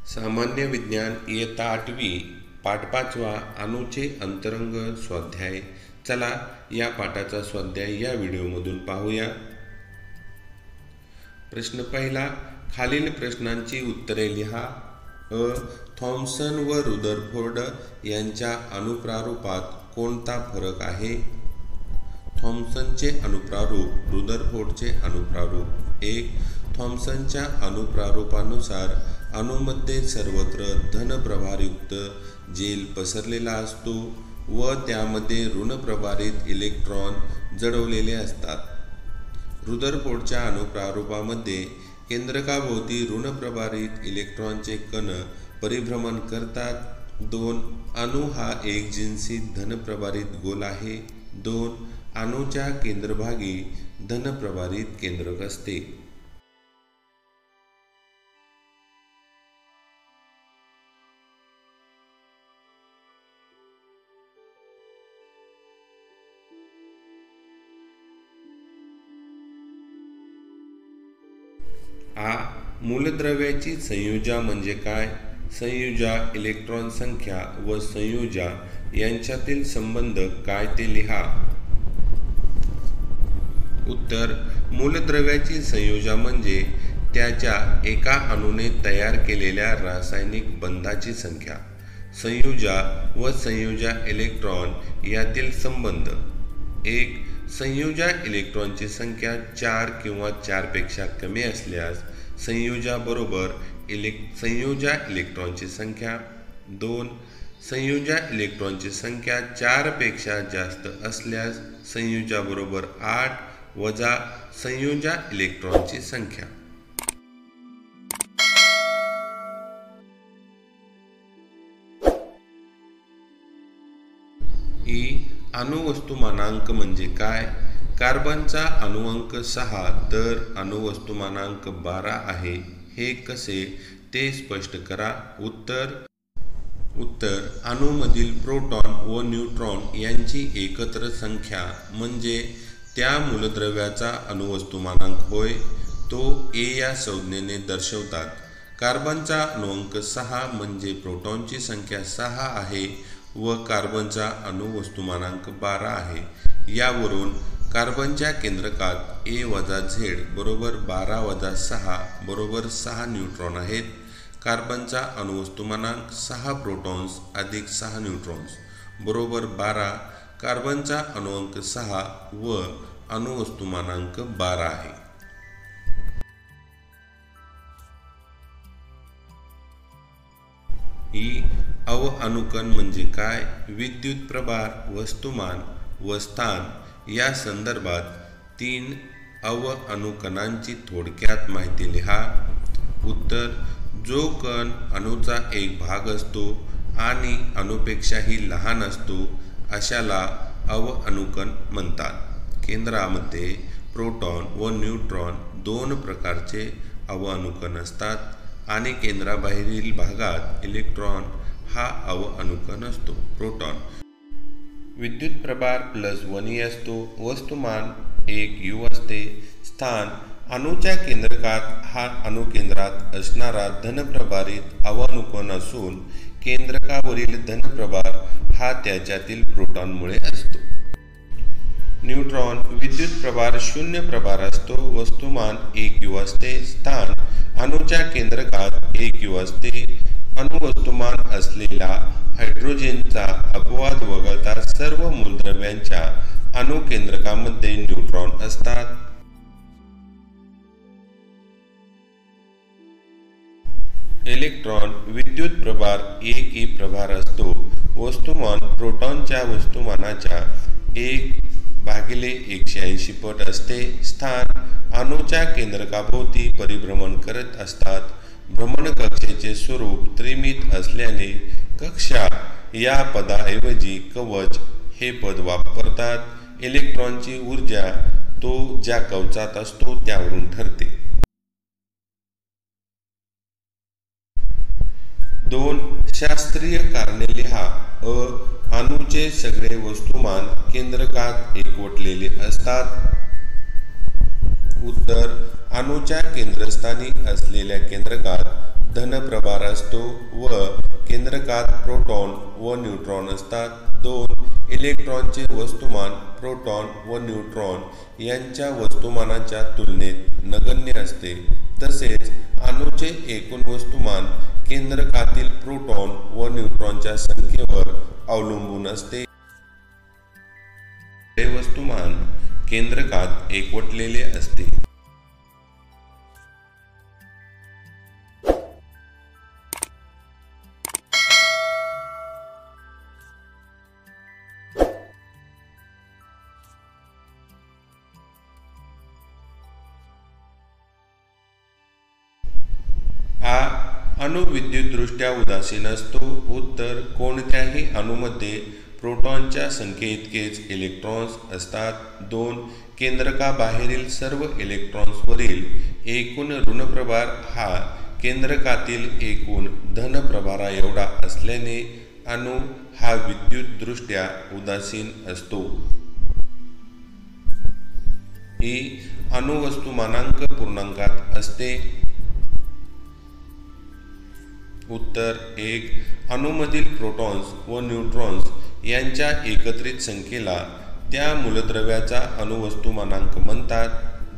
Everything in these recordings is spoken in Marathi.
सामान्य विज्ञान इयत्ता 8वी पाठ 5वा अणूचे अंतरंग स्वाध्याय। चला या पाठाचा स्वाध्याय या व्हिडिओमधून पाहूया। प्रश्न पहिला, खालील प्रश्नांची उत्तरे लिहा। थॉम्सन व रुदरफोर्ड यांच्या अणुप्रारूपात कोणता फरक आहे? थॉम्सनचे अणुप्रारूप, रुदरफोर्डचे अणुप्रारूप। 1. थॉम्सनच्या अणुप्रारूपानुसार अणूमध्ये सर्वत्र धनप्रभारयुक्त जेल पसरलेला असतो व त्यामध्ये ऋणप्रभारित इलेक्ट्रॉन जडवलेले असतात। रुदरफोर्डच्या अणुप्रारूपामध्ये केंद्रकाभोवती ऋणप्रभारित इलेक्ट्रॉनचे कण परिभ्रमण करतात। 2. अणू हा एकजिन्सी धनप्रभारित गोल आहे। 2. अणूच्या केंद्रभागी धनप्रभारित केंद्रक असते। मूलद्रव्याची संयुजा म्हणजे काय? संयुजा, इलेक्ट्रॉन संख्या व संयुजा यांच्यातील संबंध काय ते लिहा। उत्तर: मूलद्रव्याची संयुजा म्हणजे त्याच्या एका अणूने तयार केलेल्या रासायनिक बंधाची संख्या। संयुजा व संयुजा इलेक्ट्रॉन यातील संबंध: 1. संयुजा इलेक्ट्रॉनची संख्या 4 किंवा 4 पेक्षा कमी असल्यास संयुजा बरोबर संयुजा इलेक्ट्रॉनची संख्या। 2. संयुजा इलेक्ट्रॉनची संख्या 4 पेक्षा जास्त असल्यास संयुजा बरोबर 8 वजा संयुजा इलेक्ट्रॉनची संख्या। अणुवस्तुमानांक म्हणजे काय? कार्बनचा अणुअंक 6 तर अणुवस्तुमानांक 12 आहे। हे कसे ते स्पष्ट करा। उत्तर: अणूमधील प्रोटॉन व न्यूट्रॉन यांची एकत्र संख्या म्हणजे त्या मूलद्रव्याचा अणुवस्तुमानांक होय। तो A या संज्ञेने दर्शवतात। कार्बनचा अणुअंक 6 म्हणजे प्रोटॉनची संख्या 6 आहे व कार्बनचा अणुवस्तुमानांक 12 आहे। यावरून कार्बनच्या केंद्रकात A वजा Z बरोबर 12 वजा 6 बरोबर 6 न्यूट्रॉन आहेत। कार्बनचा अणुवस्तुमानांक 6 प्रोटॉन्स अधिक 6 न्यूट्रॉन्स बरोबर 12। कार्बनचा अणुअंक 6 व अणुवस्तुमानांक 12 आहे। अवअणुकण म्हणजे काय? विद्युत प्रभार, वस्तुमान व स्थान या संदर्भात 3 अवअणुकणांची थोडक्यात माहिती लिहा। उत्तर: जो कण अणूचा एक भाग असतो आणि अणूपेक्षाही लहान असतो अशाला अवअणुकण म्हणतात। केंद्रामध्ये प्रोटॉन व न्यूट्रॉन 2 प्रकारचे अवअणुकण असतात आणि केंद्राबाहेरील भागात इलेक्ट्रॉन हा अवअणुकण असतो। प्रोटॉन विद्युत प्रभार +1 असतो। वस्तुमान 1 U असते। स्थान अणूच्या केंद्रकात हा अणुकेंद्रात असणारा धनप्रभारित अवअणुकण असून केंद्रकावरील धनप्रभार हा त्याच्यातील प्रोटॉनमुळे असतो। न्यूट्रॉन विद्युत प्रभार 0 प्रभार असतो। वस्तुमान 1 U असते। स्थान अणूच्या केंद्रकात 1 U असते। अणुवस्तुमान असलेला हायड्रोजनचा अपवाद वगळता सर्व मूलद्रव्यांच्या अणुकेंद्रकामध्ये न्यूट्रॉन असतात। इलेक्ट्रॉन विद्युत प्रभार 1 E प्रभार असतो। वस्तुमान प्रोटॉनच्या वस्तुमानाच्या 1/180 पट असते। स्थान अणूच्या केंद्रकाभोवती परिभ्रमण करत असतात। भ्रमणकक्षेचे स्वरूप त्रिमित असल्याने कक्षा या पदाऐवजी कवच हे पद वापरतात। इलेक्ट्रॉनची ऊर्जा तो ज्या कवचात असतो त्यावरून ठरते। 2 शास्त्रीय कारणे लिहा। अणूचे सगळे वस्तुमान केंद्रकात एकवटलेले असतात। उत्तर: अणूच्या केंद्रस्थानी असलेल्या केंद्रकात धनप्रभार असतो व केंद्रकात प्रोटॉन व न्यूट्रॉन असतात। 2. इलेक्ट्रॉनचे वस्तुमान प्रोटॉन व न्यूट्रॉन यांच्या वस्तुमानाच्या तुलनेत नगण्य असते। तसेच अणूचे एकूण वस्तुमान केंद्रकातील प्रोटॉन व न्यूट्रॉनच्या संख्येवर अवलंबून असते। हे वस्तुमान केंद्रकात एकवटलेले असते। हा अणु विद्युतदृष्ट्या उदासीन असतो। उत्तर, कोणत्याही अणूमध्ये प्रोटॉनच्या संख्येइतकेच इलेक्ट्रॉन्स असतात। 2. केंद्रकाबाहेरील सर्व इलेक्ट्रॉन्सवरील एकूण ऋणप्रभार हा केंद्रकातील एकूण धनप्रभारा एवढा असल्याने अणू हा विद्युतदृष्ट्या उदासीन असतो। ही अणुवस्तुमानांक पूर्णांकात असते। उत्तर 1. अणूमधील प्रोटॉन्स व न्यूट्रॉन्स यांच्या एकत्रित संख्येला त्या मूलद्रव्याचा अणुवस्तुमानांक म्हणतात।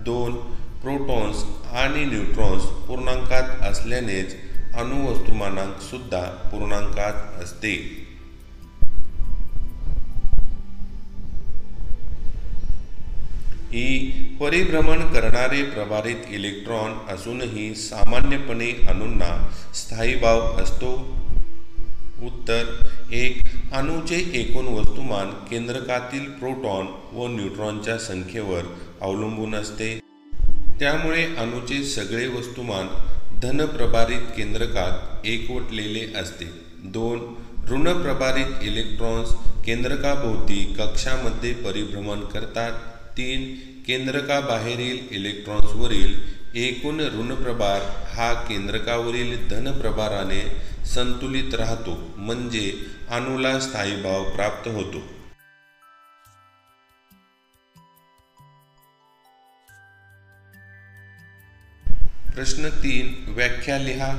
2. प्रोटॉन्स आणि न्यूट्रॉन्स पूर्णांकात असल्यानेच अणुवस्तुमानांक सुद्धा पूर्णांकात असते। ही परिभ्रमण करणारे प्रभारित इलेक्ट्रॉन असूनही सामान्यपणे अणूंना स्थायीभाव असतो। उत्तर 1. अणूचे एकूण वस्तुमान केंद्रकातील प्रोटॉन व न्यूट्रॉनच्या संख्येवर अवलंबून असते। त्यामुळे अणूचे सगळे वस्तुमान धनप्रभारित केंद्रकात एकवटलेले असते। 2. ऋणप्रभारित इलेक्ट्रॉन्स केंद्रकाभोवती कक्षामध्ये परिभ्रमण करतात। 3. केंद्रकाबाहेरील इलेक्ट्रॉन्सवरील एकूण ऋणप्रभार हा केंद्रकावरील धनप्रभाराने संतुलित राहतो, म्हणजे अणूला स्थायीभाव प्राप्त होतो। प्रश्न 3. व्याख्या लिहा।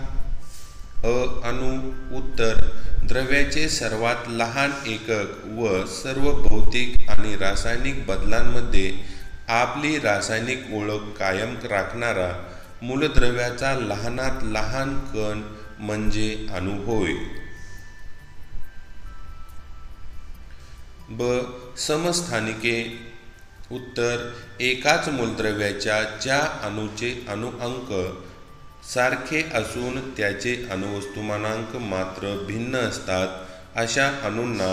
अणू। उत्तर, द्रव्याचे सर्वात लहान एकक व सर्व भौतिक आणि रासायनिक बदलांमध्ये आपली रासायनिक ओळख कायम राखणारा मूलद्रव्याचा लहानात लहान कण म्हणजे अणू होय। ब. समस्थानिके। उत्तर, एकाच मूलद्रव्याच्या ज्या अणूचे अणुअंक सारखे असून त्याचे अणुवस्तुमानांक मात्र भिन्न असतात, अशा अणूंना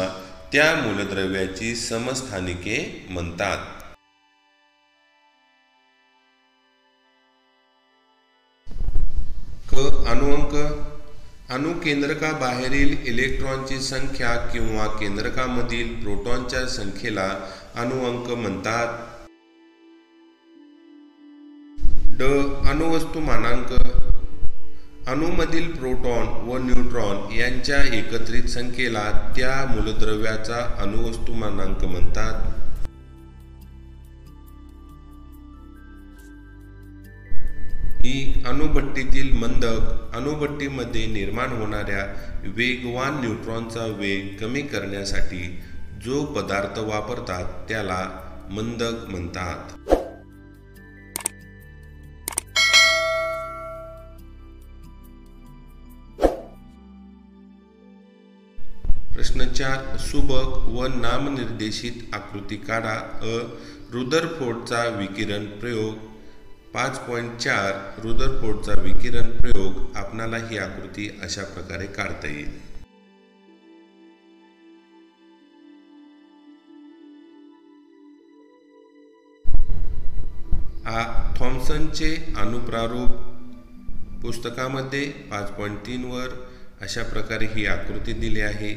त्या मूलद्रव्याची समस्थानिके म्हणतात। क. अणुअंक। अणुकेंद्रकाबाहेरील इलेक्ट्रॉनची संख्या किंवा केंद्रकामधील प्रोटॉनच्या संख्येला अणुअंक म्हणतात। ड. अणुवस्तुमानांक। अणूमधील प्रोटॉन व न्यूट्रॉन यांच्या एकत्रित संख्येला त्या मूलद्रव्याचा अणुवस्तुमानांक म्हणतात। ई. अणुभट्टीतील मंदक। अणुभट्टीमध्ये निर्माण होणाऱ्या वेगवान न्यूट्रॉनचा वेग कमी करण्यासाठी जो पदार्थ वापरतात त्याला मंदक म्हणतात। प्रश्न 4. सुबक व नामनिर्देशित आकृती काढा। अ. रुदरफोर्डचा विकिरण प्रयोग। 5.4 रुदरफोर्डचा विकिरण प्रयोग। आपणाला ही आकृती अशा प्रकारे काढता येईल। थॉम्सनचे अणुप्रारूप पुस्तकामध्ये 5.3 वर अशा प्रकारे ही आकृती दिली आहे।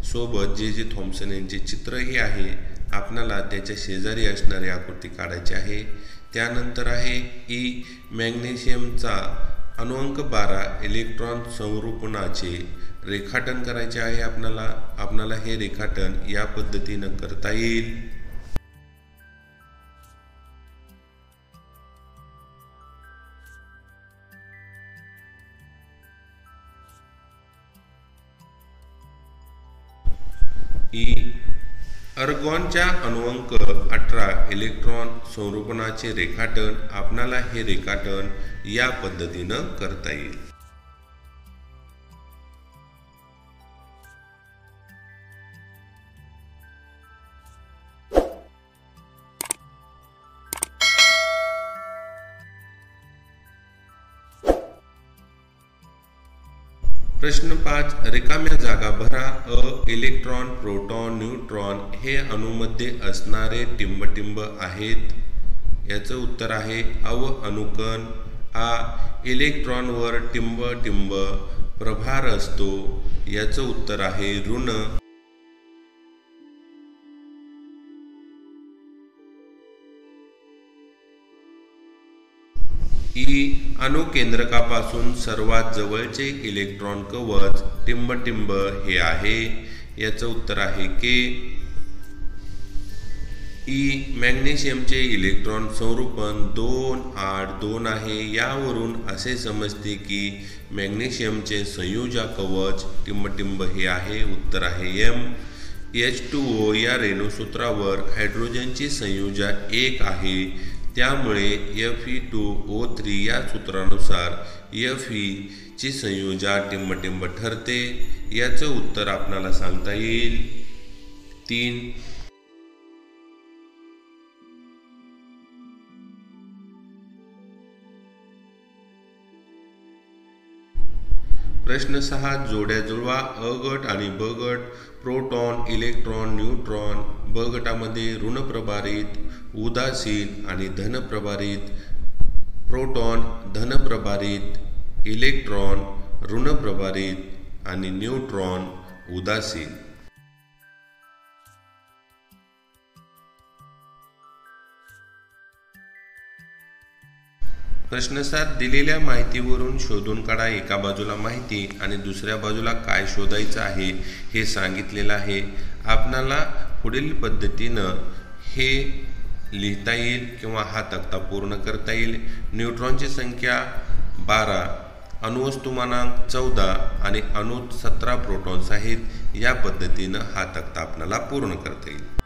सोबत जे थॉम्सन यांचे चित्रही आहे। आपणाला त्याच्या शेजारी असणारी आकृती काढायची आहे। त्यानंतर आहे ई. मॅग्नेशियमचा अणुअंक 12 इलेक्ट्रॉन संरूपणाचे रेखाटन करायचे आहे। आपणाला हे रेखाटन या पद्धतीनं करता येईल। ई अर्गॉनच्या अणुअंक 18 इलेक्ट्रॉन संरूपणाचे रेखाटन आपणाला हे रेखाटन या पद्धतीनं करता येईल. प्रश्न 5 रिकाम्या जागा भरा. इलेक्ट्रॉन, प्रोटॉन, न्यूट्रॉन हे अणूमध्ये असणारे टिंबटिंब आहेत. याचं उत्तर आहे अवअणुकण. इलेक्ट्रॉनवर टिंबटिंब प्रभार असतो. याचं उत्तर आहे ऋण. अणुकेंद्रकापासून सर्वात जवळचे इलेक्ट्रॉन कवच टिंबटिंब हे आहे. याचं उत्तर आहे के. मॅग्नेशियमचे इलेक्ट्रॉन संरूपण 2-8-2 आहे. यावरून असे समजते की मॅग्नेशियमचे संयोजक कवच टिंबटिंब हे आहे. उत्तर आहे एम. H2O या रेणुसूत्रावर हायड्रोजनची संयोजा 1 आहे. त्यामुळे Fe2O3 या सूत्रानुसार Fe ची संयोजा टिंबटिंब ठरते. याचं उत्तर आपणाला सांगता येईल 3. प्रश्न 6 जोड्या जुळवा. अ गट आणि ब गट. Proton, electron, neutron. ब गटामध्ये ऋणप्रभारित, उदासीन आणि धनप्रभारित. प्रोटॉन धनप्रभारित, इलेक्ट्रॉन ऋणप्रभारित आणि न्यूट्रॉन उदासीन. प्रश्न 7 दिलेल्या माहितीवरून शोधून काढा. एका बाजूला माहिती आणि दुसऱ्या बाजूला काय शोधायचं आहे हे सांगितलेलं आहे. आपणाला पुढील पद्धतीनं हे लिहिता येईल किंवा हा तक्ता पूर्ण करता येईल. न्यूट्रॉनची संख्या 12, अणुवस्तुमानांक 14 आणि अणूत 17 प्रोटॉन्स आहेत. या पद्धतीनं हा तक्ता आपल्याला पूर्ण करता येईल.